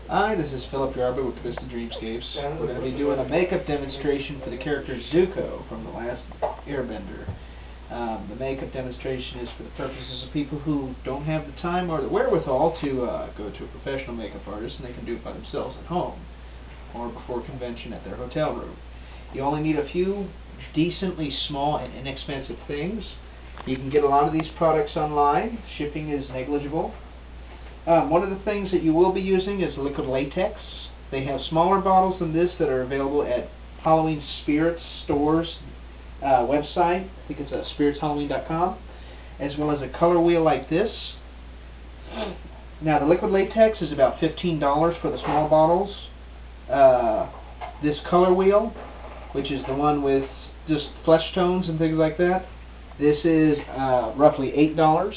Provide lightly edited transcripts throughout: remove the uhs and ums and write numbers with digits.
Hi, this is Phillip Yarbrough with Dreamscapes. We're going to be doing a makeup demonstration for the character Zuko from the last Airbender. The makeup demonstration is for the purposes of people who don't have the time or the wherewithal to go to a professional makeup artist, and they can do it by themselves at home or before convention at their hotel room. You only need a few decently small and inexpensive things. You can get a lot of these products online. Shipping is negligible. One of the things that you will be using is liquid latex. They have smaller bottles than this that are available at Halloween Spirits Stores website. I think it's spiritshalloween.com, as well as a color wheel like this. Now the liquid latex is about $15 for the small bottles. This color wheel, which is the one with just flesh tones and things like that, this is roughly $8.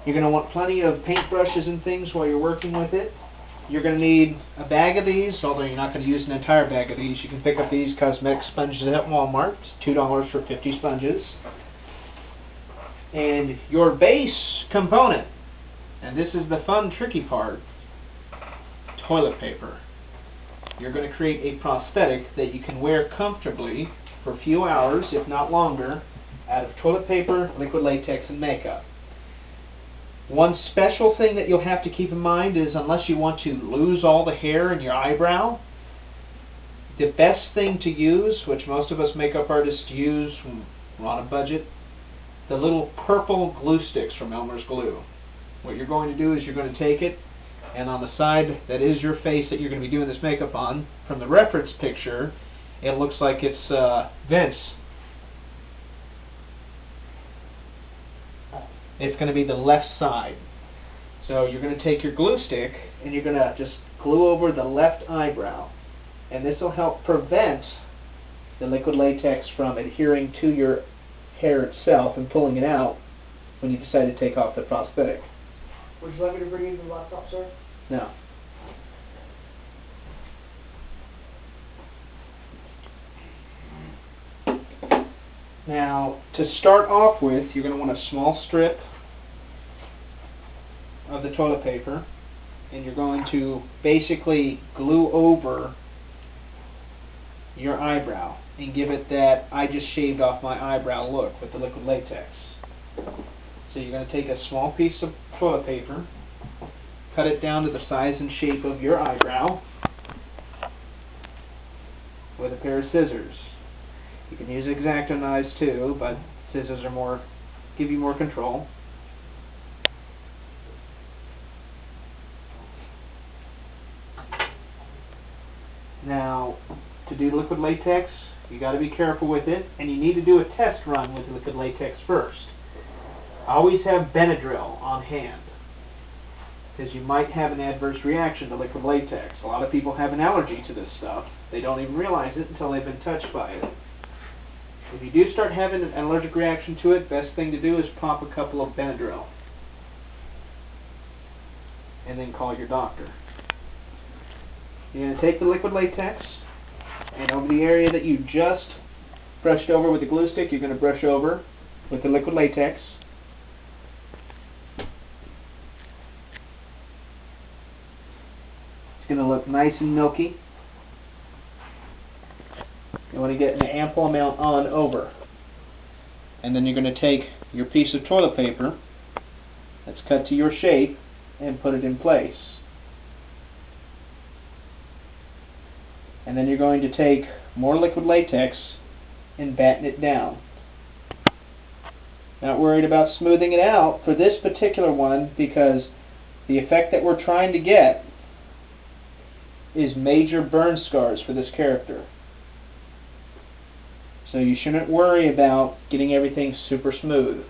You're going to want plenty of paintbrushes and things while you're working with it. You're going to need a bag of these, although you're not going to use an entire bag of these. You can pick up these cosmetic sponges at Walmart. It's $2 for 50 sponges. And your base component, and this is the fun, tricky part, toilet paper. You're going to create a prosthetic that you can wear comfortably for a few hours, if not longer, out of toilet paper, liquid latex, and makeup. One special thing that you'll have to keep in mind is, unless you want to lose all the hair in your eyebrow, the best thing to use, which most of us makeup artists use when we're on a budget, the little purple glue sticks from Elmer's Glue. What you're going to do is you're going to take it, and on the side that is your face that you're going to be doing this makeup on, from the reference picture, it looks like it's Vince. It's going to be the left side. So you're going to take your glue stick and you're going to just glue over the left eyebrow. And this will help prevent the liquid latex from adhering to your hair itself and pulling it out when you decide to take off the prosthetic. Would you like me to bring you the laptop, sir? No. Now, to start off with, you're going to want a small strip of the toilet paper, and you're going to basically glue over your eyebrow and give it that I just shaved off my eyebrow look with the liquid latex. So you're going to take a small piece of toilet paper, cut it down to the size and shape of your eyebrow with a pair of scissors. You can use X-Acto knives too, but scissors are give you more control. Now, to do liquid latex, you got to be careful with it, and you need to do a test run with liquid latex first. Always have Benadryl on hand, because you might have an adverse reaction to liquid latex. A lot of people have an allergy to this stuff. They don't even realize it until they've been touched by it. If you do start having an allergic reaction to it, best thing to do is pop a couple of Benadryl and then call your doctor. You're going to take the liquid latex, and over the area that you just brushed over with the glue stick, you're going to brush over with the liquid latex. It's going to look nice and milky. You want to get an ample amount on over. And then you're going to take your piece of toilet paper that's cut to your shape and put it in place. And then you're going to take more liquid latex and batten it down. Not worried about smoothing it out for this particular one, because the effect that we're trying to get is major burn scars for this character. So you shouldn't worry about getting everything super smooth.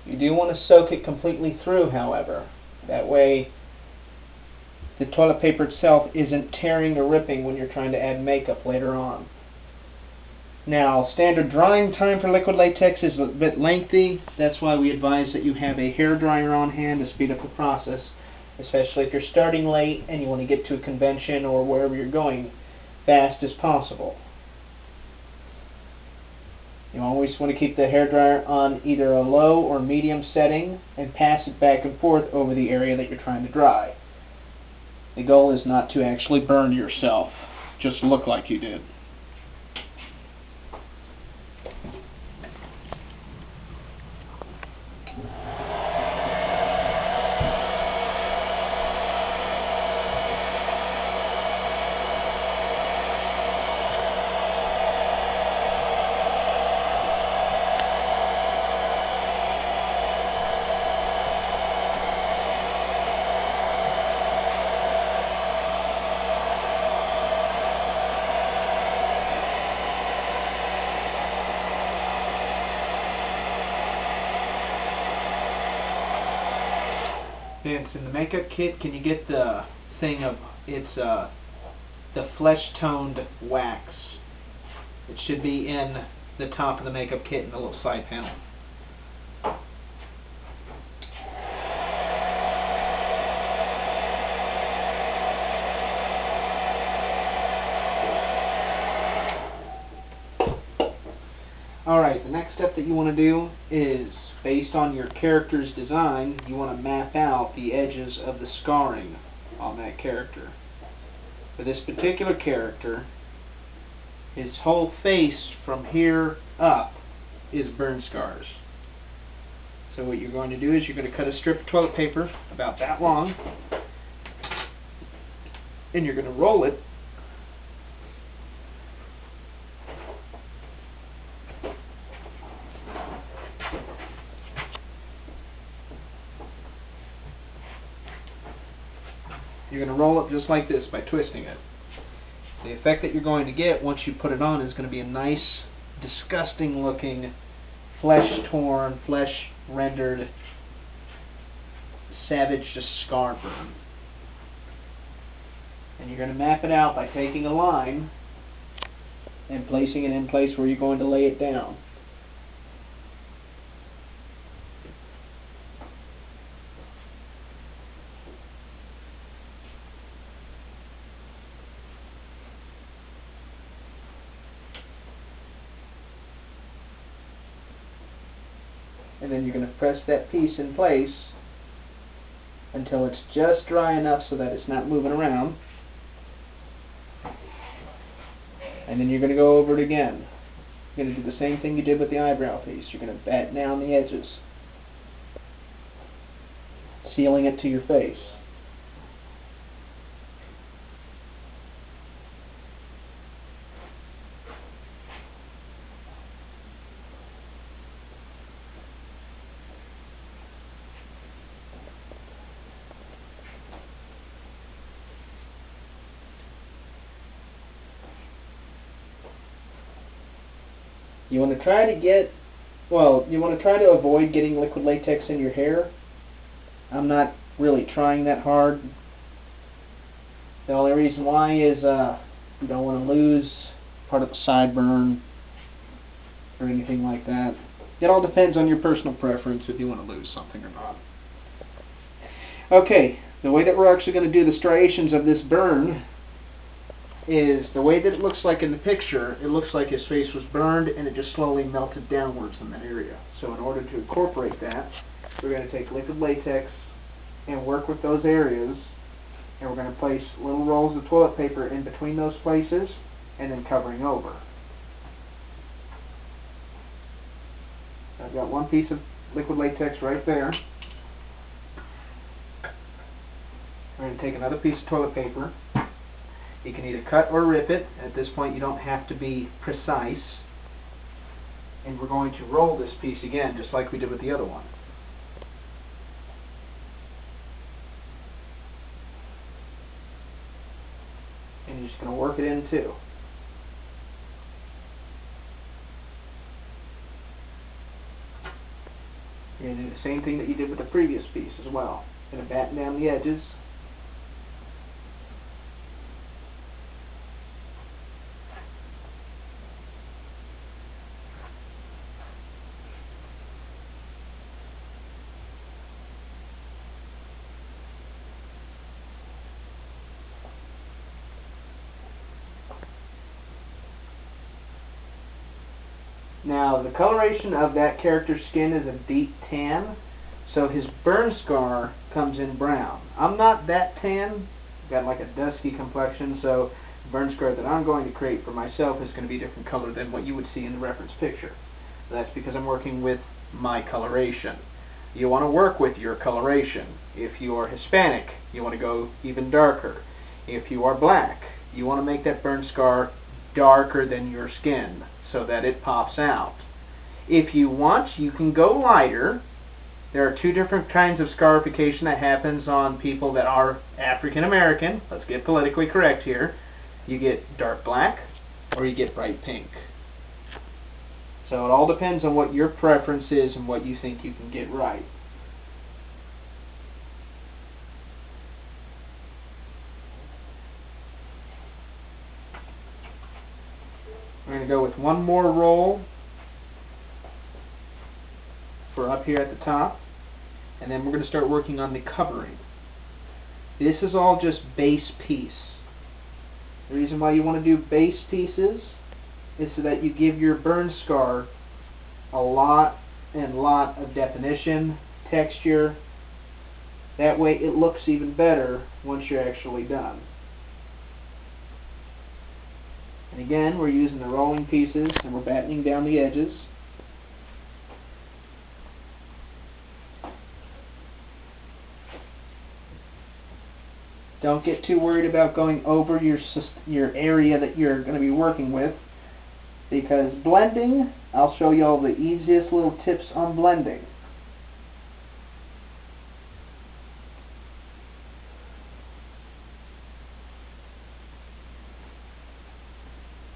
You do want to soak it completely through, however. That way the toilet paper itself isn't tearing or ripping when you're trying to add makeup later on. Now, standard drying time for liquid latex is a bit lengthy. That's why we advise that you have a hair dryer on hand to speed up the process, especially if you're starting late and you want to get to a convention or wherever you're going fast as possible. You always want to keep the hairdryer on either a low or medium setting and pass it back and forth over the area that you're trying to dry. The goal is not to actually burn yourself, just look like you did. Vince, in the makeup kit, can you get the thing of, it's the flesh-toned wax. It should be in the top of the makeup kit in the little side panel. Alright, the next step that you want to do is, based on your character's design, you want to map out the edges of the scarring on that character. For this particular character, his whole face from here up is burn scars. So what you're going to do is you're going to cut a strip of toilet paper about that long, and you're going to roll it You're going to roll it just like this by twisting it. The effect that you're going to get once you put it on is going to be a nice, disgusting looking, flesh-torn, flesh-rendered, savage, just scar burn. And you're going to map it out by taking a line and placing it in place where you're going to lay it down. And then you're going to press that piece in place until it's just dry enough so that it's not moving around. And then you're going to go over it again. You're going to do the same thing you did with the eyebrow piece. You're going to batten down the edges, sealing it to your face. You want to try to get, well, you want to try to avoid getting liquid latex in your hair. I'm not really trying that hard. The only reason why is you don't want to lose part of the sideburn or anything like that. It all depends on your personal preference if you want to lose something or not. Okay, the way that we're actually going to do the striations of this burn is the way that it looks like in the picture. It looks like his face was burned and it just slowly melted downwards in that area. So in order to incorporate that, we're going to take liquid latex and work with those areas, and we're going to place little rolls of toilet paper in between those places and then covering over. I've got one piece of liquid latex right there. We're going to take another piece of toilet paper. You can either cut or rip it. At this point you don't have to be precise. And we're going to roll this piece again, just like we did with the other one. And you're just going to work it in too. You're going to do the same thing that you did with the previous piece as well. You're going to batten down the edges. Now, the coloration of that character's skin is a deep tan, so his burn scar comes in brown. I'm not that tan, got like a dusky complexion, so the burn scar that I'm going to create for myself is going to be a different color than what you would see in the reference picture. That's because I'm working with my coloration. You want to work with your coloration. If you are Hispanic, you want to go even darker. If you are black, you want to make that burn scar darker than your skin so that it pops out. If you want, you can go lighter. There are two different kinds of scarification that happens on people that are African American. Let's get politically correct here. You get dark black or you get bright pink. So it all depends on what your preference is and what you think you can get right. We're going to go with one more roll for up here at the top, and then we're going to start working on the covering. This is all just base piece. The reason why you want to do base pieces is so that you give your burn scar a lot of definition, texture. That way it looks even better once you're actually done. And again, we're using the rolling pieces and we're battening down the edges. Don't get too worried about going over your area that you're going to be working with, because blending, I'll show you all the easiest little tips on blending.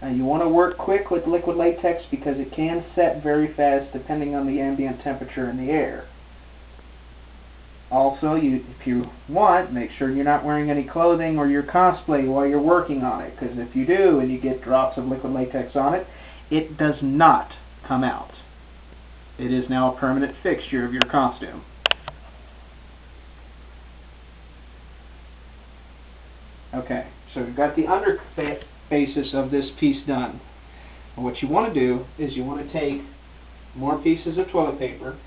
Now you want to work quick with liquid latex because it can set very fast depending on the ambient temperature in the air. Also, if you want, make sure you're not wearing any clothing or your cosplay while you're working on it, because if you do and you get drops of liquid latex on it, it does not come out. It is now a permanent fixture of your costume. Okay, so we've got the under basis of this piece done. And what you want to do is you want to take more pieces of toilet paper,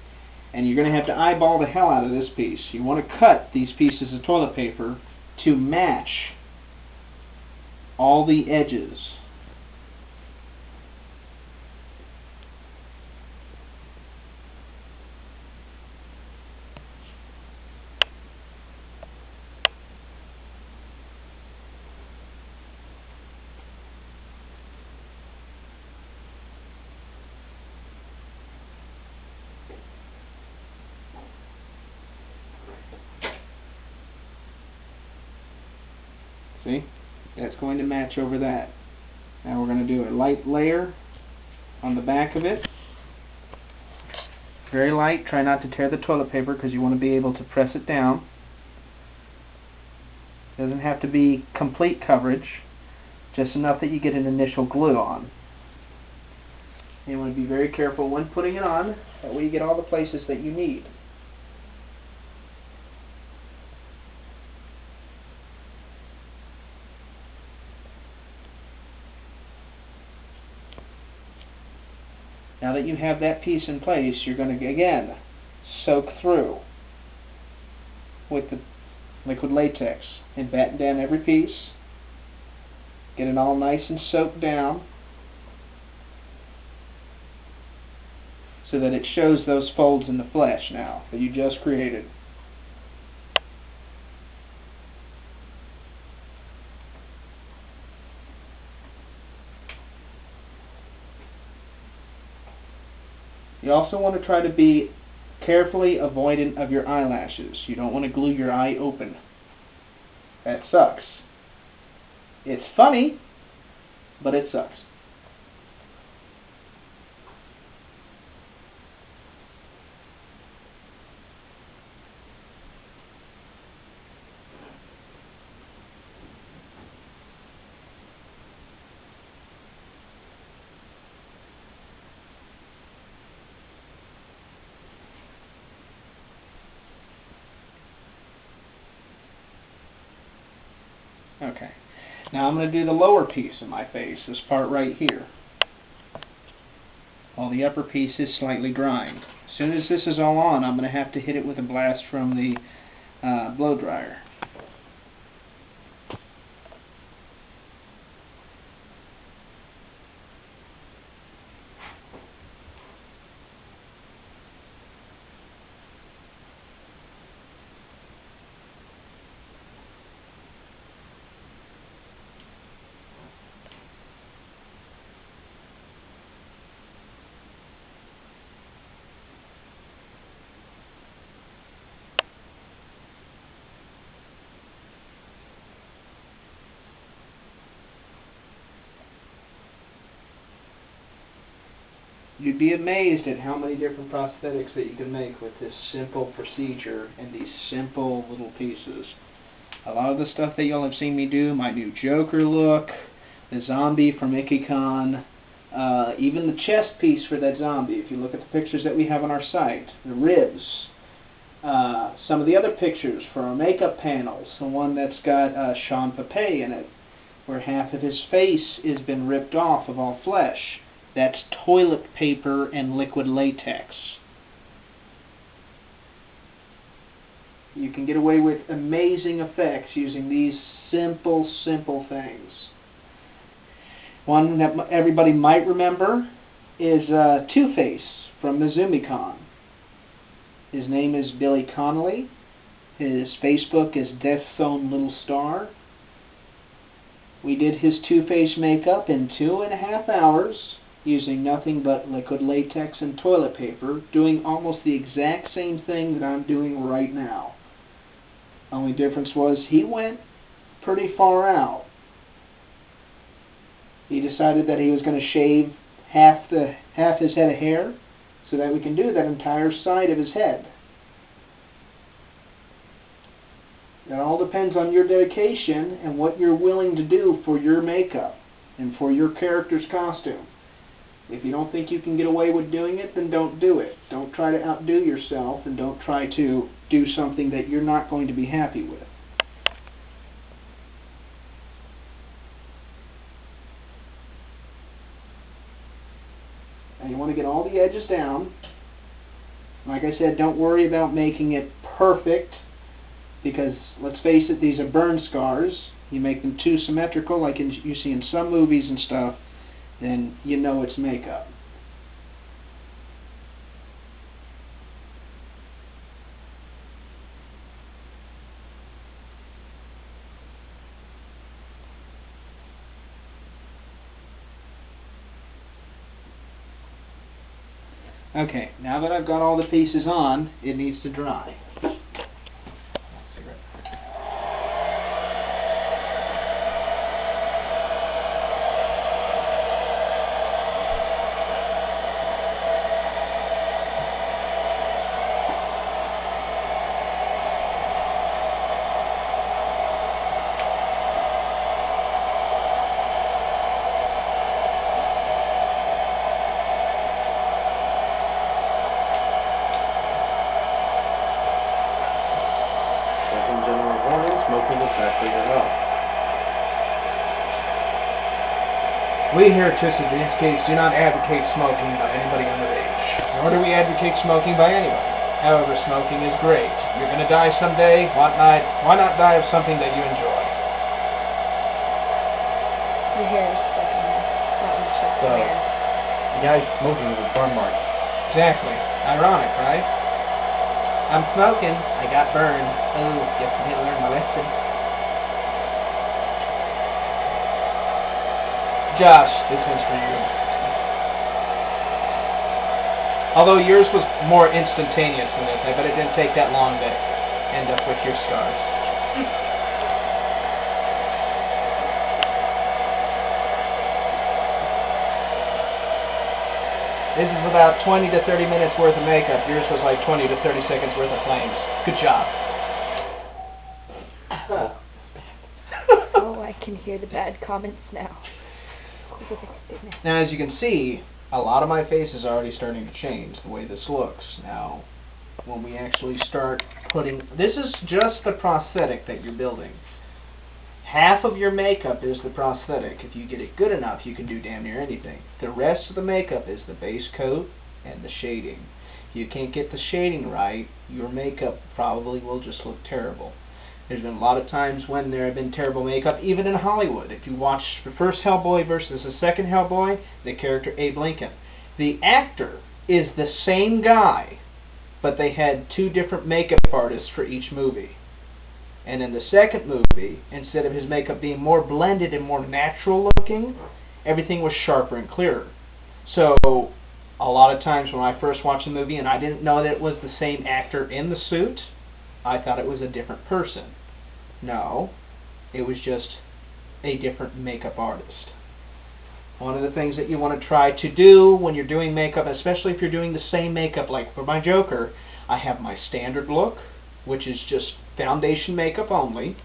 and you're going to have to eyeball the hell out of this piece. You want to cut these pieces of toilet paper to match all the edges. See? That's going to match over that. Now we're going to do a light layer on the back of it. Very light. Try not to tear the toilet paper because you want to be able to press it down. Doesn't have to be complete coverage, just enough that you get an initial glue on. You want to be very careful when putting it on, that way you get all the places that you need. Now that you have that piece in place, you're going to, again, soak through with the liquid latex and batten down every piece. Get it all nice and soaked down so that it shows those folds in the flesh now that you just created. You also want to try to be carefully avoidant of your eyelashes. You don't want to glue your eye open. That sucks. It's funny, but it sucks. Okay, now I'm going to do the lower piece of my face, this part right here. Well, the upper pieces slightly grind. As soon as this is all on, I'm going to have to hit it with a blast from the blow dryer. You'd be amazed at how many different prosthetics that you can make with this simple procedure and these simple little pieces. A lot of the stuff that y'all have seen me do, my new Joker look, the zombie from Ikikon, even the chest piece for that zombie, if you look at the pictures that we have on our site, the ribs, some of the other pictures for our makeup panels, the one that's got Sean Papay in it, where half of his face has been ripped off of all flesh. That's toilet paper and liquid latex. You can get away with amazing effects using these simple, simple things. One that everybody might remember is Two-Face from the Zumicon. His name is Billy Connolly. His Facebook is Death Phone Little Star. We did his Two-Face makeup in 2.5 hours. Using nothing but liquid latex and toilet paper, doing almost the exact same thing that I'm doing right now. Only difference was he went pretty far out. He decided that he was going to shave half his head of hair so that we can do that entire side of his head. It all depends on your dedication and what you're willing to do for your makeup and for your character's costume. If you don't think you can get away with doing it, then don't do it. Don't try to outdo yourself, and don't try to do something that you're not going to be happy with. And you want to get all the edges down. Like I said, don't worry about making it perfect, because let's face it, these are burn scars. You make them too symmetrical, like you see in some movies and stuff, then you know it's makeup. Okay, now that I've got all the pieces on, it needs to dry. We here at Twisted Dreamscapes do not advocate smoking by anybody underage, nor do we advocate smoking by anybody. However, smoking is great. You're going to die someday. Why not die of something that you enjoy? Your hair is stuck in there. That one's stuck in there. The guy smoking with a burn mark. Exactly. Ironic, right? I'm smoking. I got burned. Oh, guess I didn't learn my lesson. Josh, this one's for you. Although yours was more instantaneous than this, I bet it didn't take that long to end up with your scars. This is about 20 to 30 minutes worth of makeup. Yours was like 20 to 30 seconds worth of flames. Good job. Oh, I can hear the bad comments now. Now, as you can see, a lot of my face is already starting to change the way this looks. Now, when we actually start putting... This is just the prosthetic that you're building. Half of your makeup is the prosthetic. If you get it good enough, you can do damn near anything. The rest of the makeup is the base coat and the shading. If you can't get the shading right, your makeup probably will just look terrible. There's been a lot of times when there have been terrible makeup, even in Hollywood. If you watch the first Hellboy versus the second Hellboy, the character Abe Lincoln, the actor is the same guy, but they had two different makeup artists for each movie. And in the second movie, instead of his makeup being more blended and more natural looking, everything was sharper and clearer. So a lot of times when I first watched the movie and I didn't know that it was the same actor in the suit, I thought it was a different person. No, it was just a different makeup artist. One of the things that you want to try to do when you're doing makeup, especially if you're doing the same makeup, like for my Joker, I have my standard look, which is just foundation makeup only,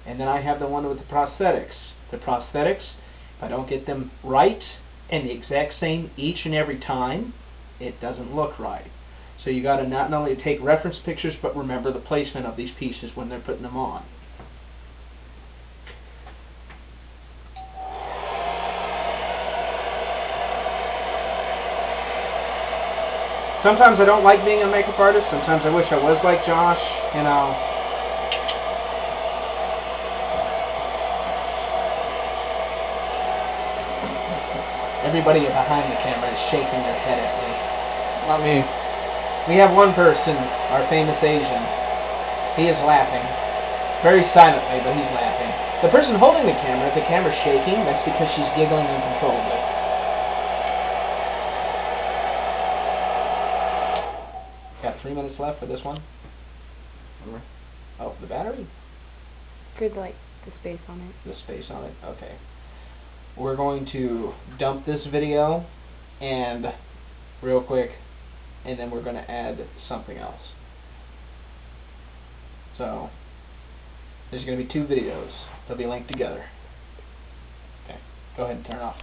and then I have the one with the prosthetics. The prosthetics, if I don't get them right and the exact same each and every time, it doesn't look right. So you got to not only take reference pictures, but remember the placement of these pieces when they're putting them on. Sometimes I don't like being a makeup artist. Sometimes I wish I was like Josh, you know. Everybody behind the camera is shaking their head at me. Not me. We have one person, our famous Asian. He is laughing. Very silently, but he's laughing. The person holding the camera, if the camera's shaking, that's because she's giggling uncontrollably. Got 3 minutes left for this one. Oh, the battery? For like the space on it. The space on it? Okay. We're going to dump this video and real quick, and then we're going to add something else. So there's going to be 2 videos. They'll be linked together. Okay. Go ahead and turn it off.